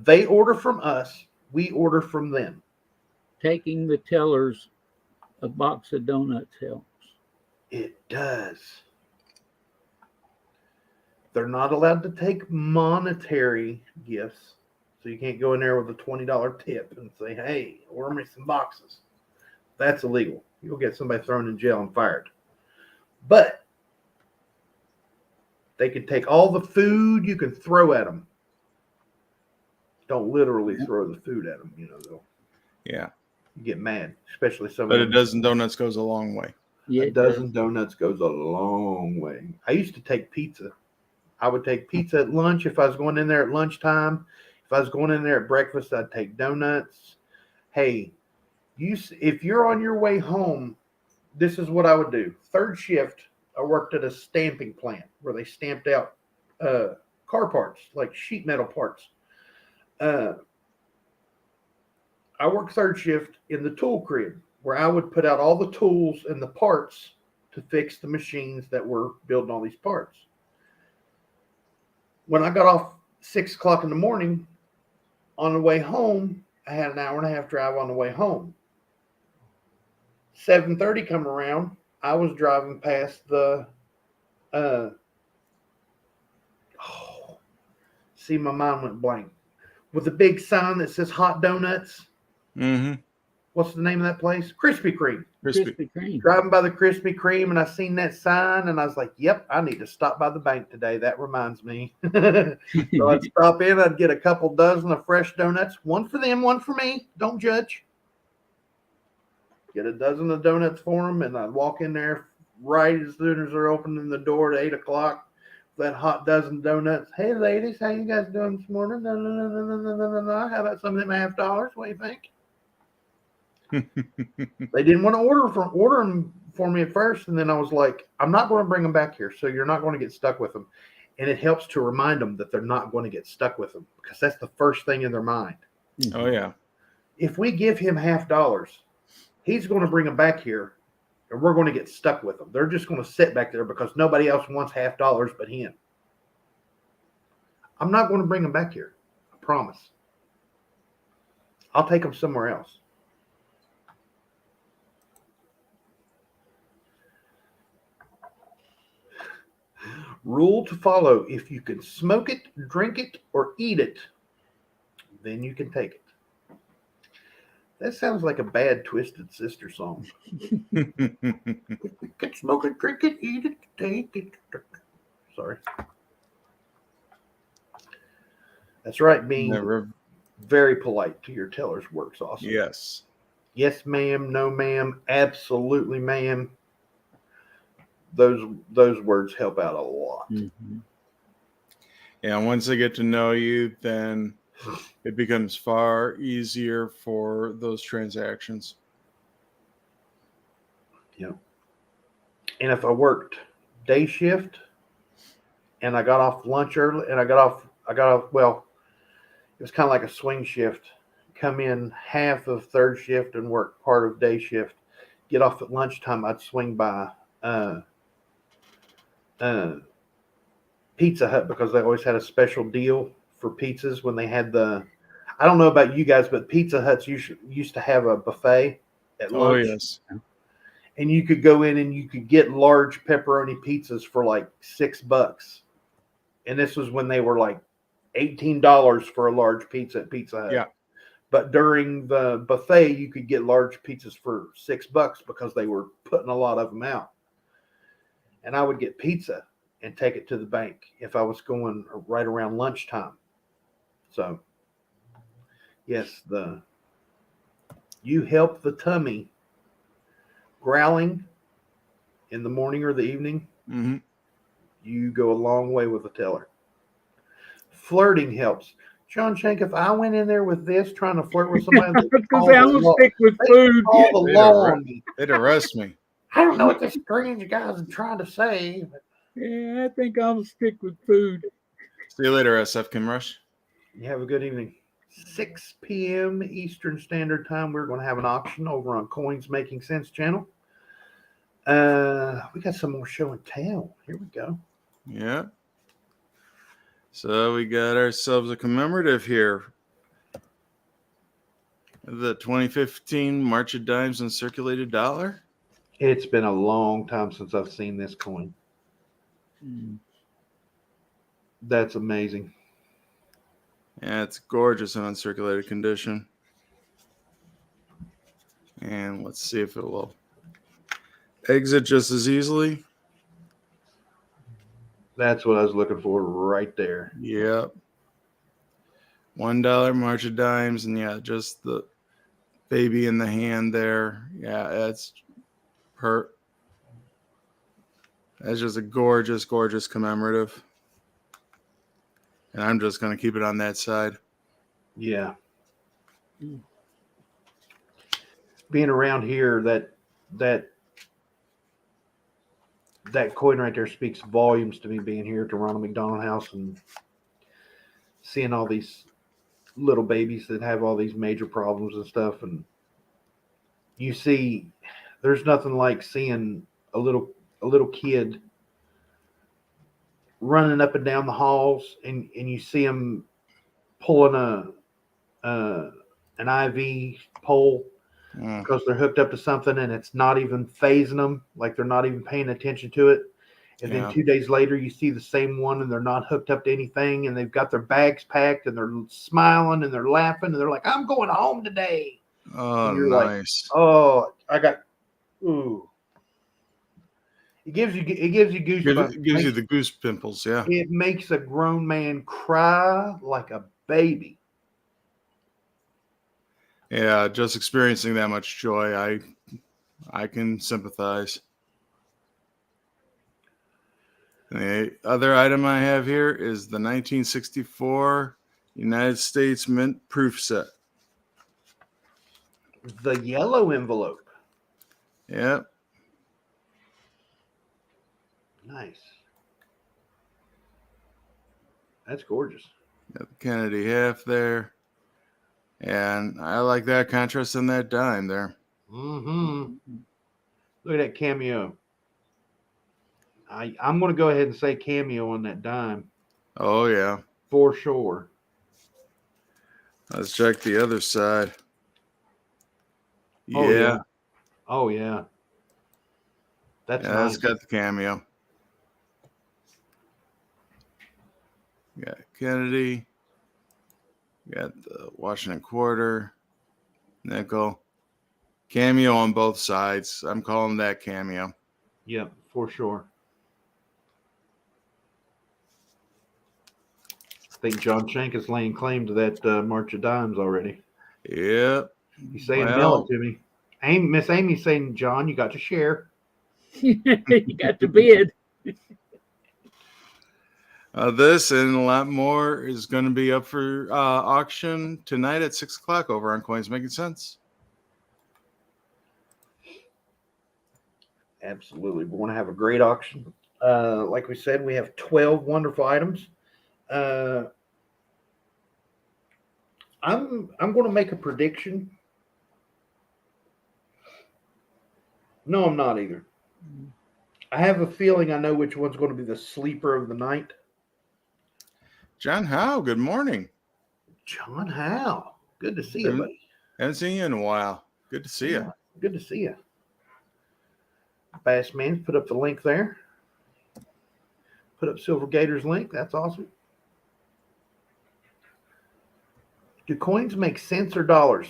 They order from us. We order from them. Taking the tellers a box of donuts helps. It does. They're not allowed to take monetary gifts. So you can't go in there with a $20 tip and say, "Hey, order me some boxes." That's illegal. You'll get somebody thrown in jail and fired. But they can take all the food you can throw at them. Don't literally throw the food at them, though. Yeah. You get mad, especially But a dozen donuts goes a long way. Yeah, a dozen donuts goes a long way. I used to take pizza. I would take pizza at lunch if I was going in there at lunchtime. If I was going in there at breakfast, I'd take donuts. Hey, if you're on your way home, this is what I would do. Third shift, I worked at a stamping plant where they stamped out car parts, like sheet metal parts. I worked third shift in the tool crib where I would put out all the tools and the parts to fix the machines that were building all these parts. When I got off 6 o'clock in the morning, on the way home, I had an hour and a half drive on the way home. 7:30 come around, I was driving past the see, my mind went blank. With a big sign that says Hot Donuts. Mm-hmm. What's the name of that place? Krispy Kreme. Krispy Kreme. Driving by the Krispy Kreme, and I seen that sign, and I was like, "Yep, I need to stop by the bank today. That reminds me." So I'd stop in. I'd get a couple dozen of fresh donuts, one for them, one for me. Don't judge. Get a dozen of donuts for them, and I'd walk in there right as soon as they're opening the door at 8 o'clock. That hot dozen donuts. "Hey, ladies, how you guys doing this morning? No. How about some of them $50? What do you think?" They didn't want to order them for me at first, and then I was like, "I'm not going to bring them back here, so you're not going to get stuck with them." And it helps to remind them that they're not going to get stuck with them, because that's the first thing in their mind. Oh yeah. If we give him $50, he's going to bring them back here, and we're going to get stuck with them. They're just going to sit back there because nobody else wants $50 but him. I'm not going to bring them back here. I promise. I'll take them somewhere else. Rule to follow: if you can smoke it, drink it, or eat it, then you can take it. That sounds like a bad Twisted Sister song. If you can smoke it, drink it, eat it, take it. Sorry. That's right, being Never. very polite to your tellers works awesome. Yes. Yes, ma'am. No, ma'am. Absolutely, ma'am. Those words help out a lot. Mm-hmm. Yeah, once they get to know you, then it becomes far easier for those transactions. Yep. And if I worked day shift and I got off lunch early and I got off, well, it was kind of like a swing shift. Come in half of third shift and work part of day shift. Get off at lunchtime, I'd swing by Pizza Hut because they always had a special deal for pizzas when they had I don't know about you guys, but Pizza Huts used to have a buffet at lunch. Oh, yes. And you could go in and you could get large pepperoni pizzas for like $6. And this was when they were like $18 for a large pizza at Pizza Hut. Yeah. But during the buffet, you could get large pizzas for $6 because they were putting a lot of them out. And I would get pizza and take it to the bank if I was going right around lunchtime. So, yes, you help the tummy growling in the morning or the evening. Mm-hmm. You go a long way with a teller. Flirting helps. John Shank, if I went in there with this trying to flirt with somebody, because I'm gonna stick with food. all the law on me. They'd arrest me. I don't know what this strange guy's trying to say. But Yeah, I think I'm gonna stick with food. See you later, SF Kim Rush. you have a good evening. 6 p.m. Eastern Standard Time. We're going to have an auction over on Coins Making Sense channel. We got some more show and tell. Here we go. Yeah. So we got ourselves a commemorative here. The 2015 March of Dimes and Circulated Dollar. It's been a long time since I've seen this coin. That's amazing. Yeah, it's gorgeous in uncirculated condition. And let's see if it will exit just as easily. That's what I was looking for right there. Yep. $1 March of Dimes, and yeah, just the baby in the hand there. Yeah, that's just a gorgeous, gorgeous commemorative. And I'm just going to keep it on that side. Yeah. Being around here, that coin right there speaks volumes to me, being here at the Ronald McDonald house and seeing all these little babies that have all these major problems and stuff. And you see, there's nothing like seeing a little kid running up and down the halls, and you see them pulling an IV pole because they're hooked up to something and it's not even phasing them, like they're not even paying attention to it. And then 2 days later, you see the same one and they're not hooked up to anything, and they've got their bags packed and they're smiling and they're laughing and they're like, "I'm going home today." Oh, and you're nice. Like, oh, ooh. It gives you goosebumps. It gives you the goose pimples, yeah. It makes a grown man cry like a baby. Yeah, just experiencing that much joy, I can sympathize. And the other item I have here is the 1964 United States Mint Proof Set. The yellow envelope. Yep. Nice. That's gorgeous. Got the Kennedy half there. And I like that contrast in that dime there. Mm-hmm. Look at that cameo. I'm going to go ahead and say cameo on that dime. Oh, yeah. For sure. Let's check the other side. Oh, Yeah. Oh, yeah. That's nice. That's got the cameo. Kennedy. Got the Washington quarter, nickel, cameo on both sides. I'm calling that cameo. Yep, for sure. I think John Shank is laying claim to that March of Dimes already. Yep. He's saying, mail it to me. Miss Amy's saying, John, you got to share. You got to bid. This and a lot more is going to be up for auction tonight at 6 o'clock over on Coins Making Sense. Absolutely. We're going to have a great auction. Like we said, we have 12 wonderful items. I'm going to make a prediction. No, I'm not either. I have a feeling I know which one's going to be the sleeper of the night. John Howe, good morning. John Howe. Good to see you, buddy. Haven't seen you in a while. Good to see you. Good to see you. Bass Man, put up the link there. Put up Silver Gator's link. That's awesome. Do coins make cents or dollars?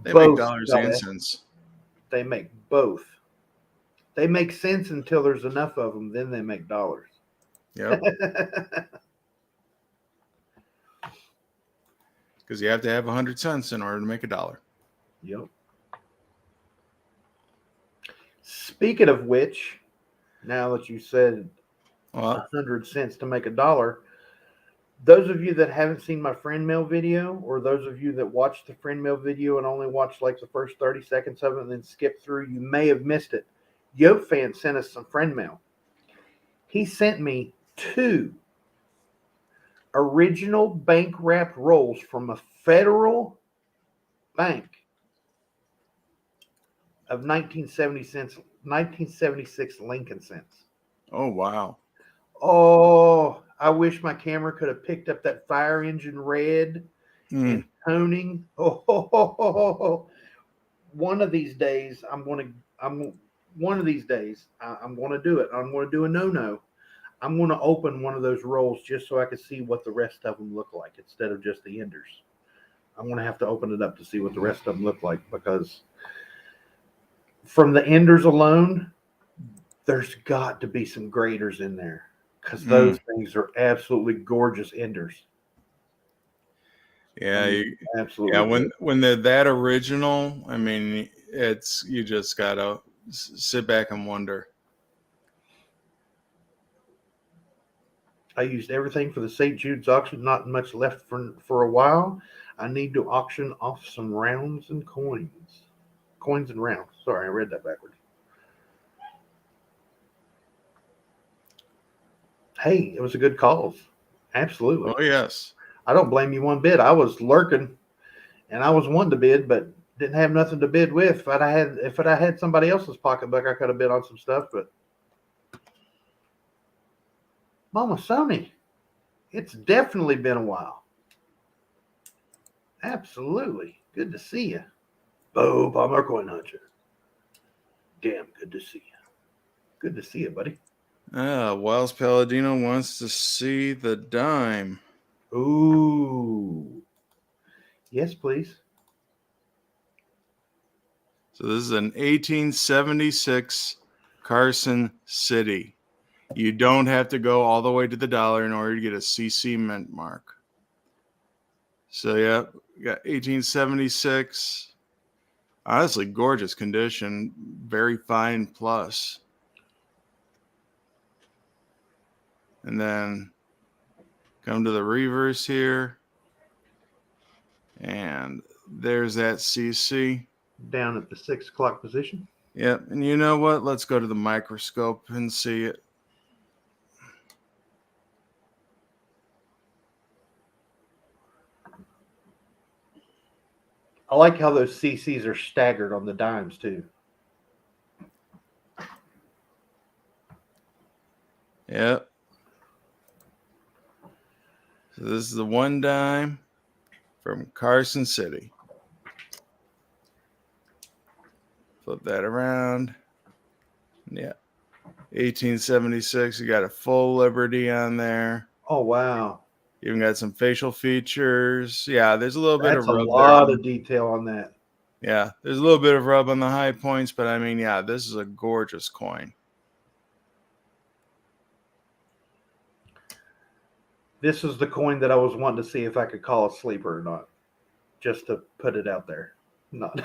They Both, make dollars and cents. They make both. They make sense until there's enough of them. Then they make dollars. Yep. Because you have to have 100 cents in order to make $1. Yep. Speaking of which, now that you said 100 cents to make $1, those of you that haven't seen my friend mail video, or those of you that watched the friend mail video and only watched like the first 30 seconds of it and then skipped through, you may have missed it. Yope Fan sent us some friend mail. He sent me 2 original bank wrapped rolls from a federal bank of 1976 Lincoln cents. Oh, wow. Oh, I wish my camera could have picked up that fire engine red and toning. One of these days I'm going to do it. I'm going to do a no. I'm going to open one of those rolls just so I can see what the rest of them look like instead of just the enders. I'm going to have to open it up to see what the rest of them look like, because from the enders alone, there's got to be some graders in there, because those things are absolutely gorgeous enders. Yeah, absolutely. Yeah, when they're that original, I mean, you just gotta sit back and wonder. I used everything for the St. Jude's auction. Not much left for a while. I need to auction off some rounds and coins. Coins and rounds. Sorry, I read that backwards. Hey, it was a good cause. Absolutely. Oh, yes. I don't blame you one bit. I was lurking, and I was wanting to bid, but didn't have nothing to bid with. If I had somebody else's pocketbook, I could have bid on some stuff, but Mama Sony, it's definitely been a while. Absolutely. Good to see you. Bo Palmer Coin Hunter. Damn, good to see you. Good to see you, buddy. Wells Palladino wants to see the dime. Ooh. Yes, please. So this is an 1876 Carson City. You don't have to go all the way to the dollar in order to get a CC mint mark. So, yeah, we got 1876. Honestly, gorgeous condition. Very fine plus. And then come to the reverse here. And there's that CC. Down at the 6 o'clock position. Yep. And you know what? Let's go to the microscope and see it. I like how those CCs are staggered on the dimes too. Yep. So this is the one dime from Carson City. Flip that around. Yeah. 1876. You got a full Liberty on there. Oh, wow. Even got some facial features. Yeah, there's a little bit That's of a rub lot there. of detail on that. Yeah, there's a little bit of rub on the high points, but I mean, yeah, this is a gorgeous coin. This is the coin that I was wanting to see if I could call a sleeper or not, just to put it out there. Not.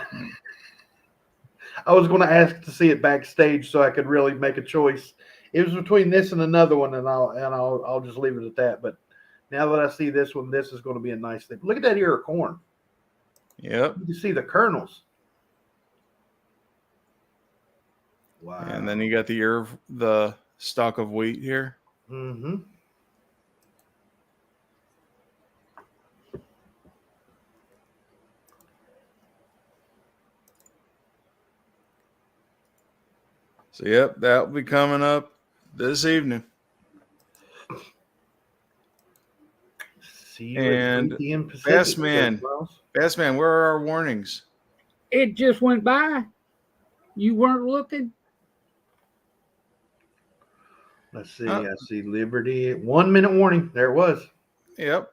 I was going to ask to see it backstage so I could really make a choice. It was between this and another one, and I'll just leave it at that. But now that I see this one, this is going to be a nice thing. Look at that ear of corn. Yep. You can see the kernels. Wow. And then you got the stalk of wheat here. Mm-hmm. So, yep, that'll be coming up this evening. See you at 3 p.m. Pacific. Fast man, where are our warnings? It just went by. You weren't looking. Let's see. I see Liberty. 1 minute warning. There it was. Yep.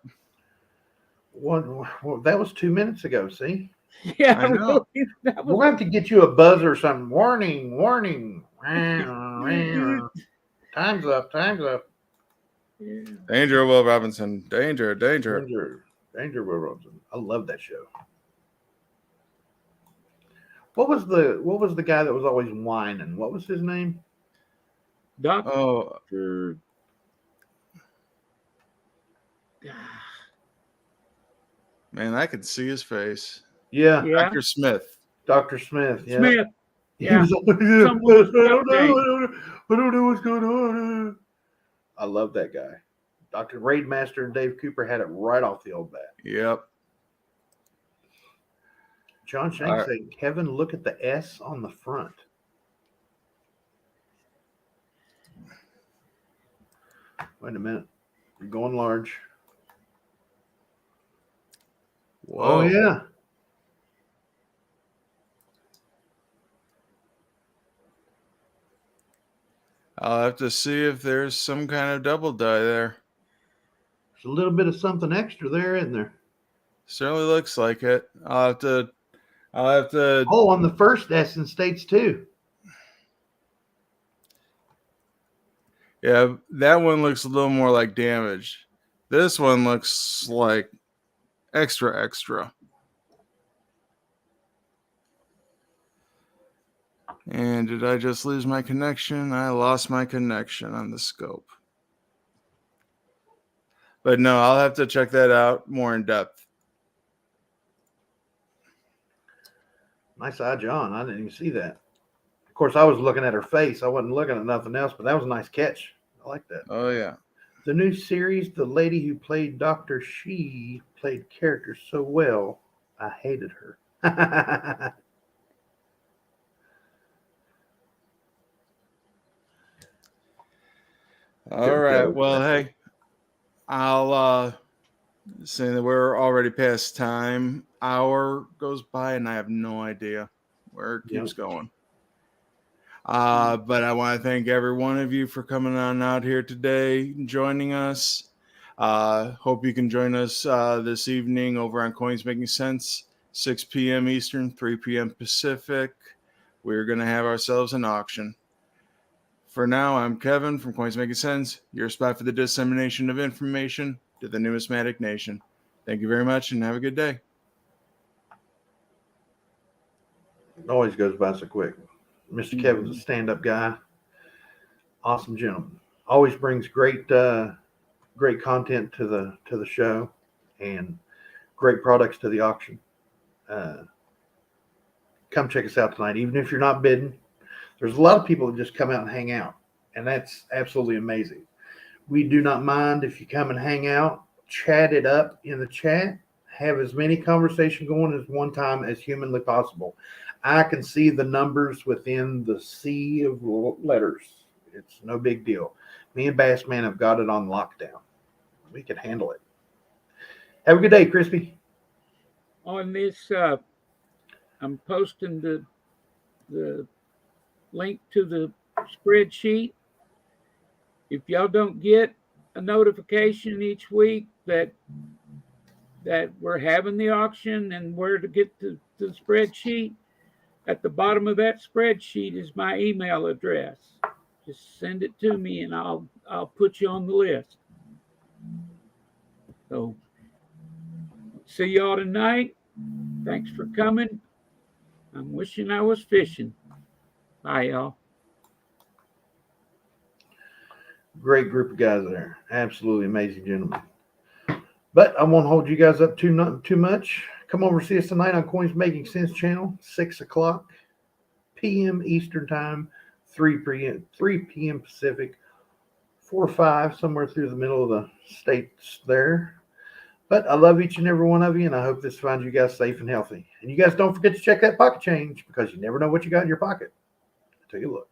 Well, that was 2 minutes ago. See? Yeah, I know. Really, We'll have to get you a buzzer or something. Warning, warning. Time's up. Time's up. Yeah. Danger, Will Robinson. Danger. Danger, Will Robinson. I love that show. What was the guy that was always whining? What was his name? Doctor. Man, I could see his face. Yeah. Dr. Smith. Dr. Smith. Yeah. Smith. He Yeah. was like, I don't know what's going on. I love that guy. Dr. Raidmaster and Dave Cooper had it right off the old bat. Yep. John Shanks said, Kevin, look at the S on the front. Wait a minute. You're going large. Whoa. Oh, yeah. I'll have to see if there's some kind of double die there. There's a little bit of something extra there, isn't there? Certainly looks like it. I'll have to. Oh, on the first S in States too. Yeah, that one looks a little more like damaged. This one looks like extra. And did I just lose my connection? I lost my connection on the scope. But no, I'll have to check that out more in depth. Nice eye, John. I didn't even see that. Of course, I was looking at her face. I wasn't looking at nothing else, but that was a nice catch. I like that. Oh, yeah. The new series, the lady who played Dr. She played characters so well, I hated her. All right. Well, hey, I'll say that we're already past time. Hour goes by, and I have no idea where it keeps going. But I want to thank every one of you for coming on out here today, joining us. Hope you can join us this evening over on Coins Making Sense, 6 p.m. Eastern, 3 p.m. Pacific. We're going to have ourselves an auction. For now, I'm Kevin from Coins Making Sense, your spot for the dissemination of information to the numismatic nation. Thank you very much and have a good day. It always goes by so quick. Mr. Kevin's a stand-up guy. Awesome gentleman. Always brings great content to the show and great products to the auction. Come check us out tonight. Even if you're not bidding, there's a lot of people that just come out and hang out, and that's absolutely amazing. We do not mind if you come and hang out, chat it up in the chat, have as many conversation going as one time as humanly possible. I can see the numbers within the sea of letters. It's no big deal. Me and Bassman have got it on lockdown. We can handle it. Have a good day, Crispy. On this, I'm posting the link to the spreadsheet. If y'all don't get a notification each week that we're having the auction and where to get the spreadsheet. At the bottom of that spreadsheet is my email address. Just send it to me and I'll put you on the list. So see y'all tonight. Thanks for coming. I'm wishing I was fishing. Bye, y'all. Great group of guys there. Absolutely amazing gentlemen. But I won't hold you guys up too much. Come over see us tonight on Coins Making Sense channel, 6 o'clock p.m. Eastern Time, 3 p.m. Pacific, 4 or 5, somewhere through the middle of the states there. But I love each and every one of you, and I hope this finds you guys safe and healthy. And you guys don't forget to check that pocket change because you never know what you got in your pocket. Take a look.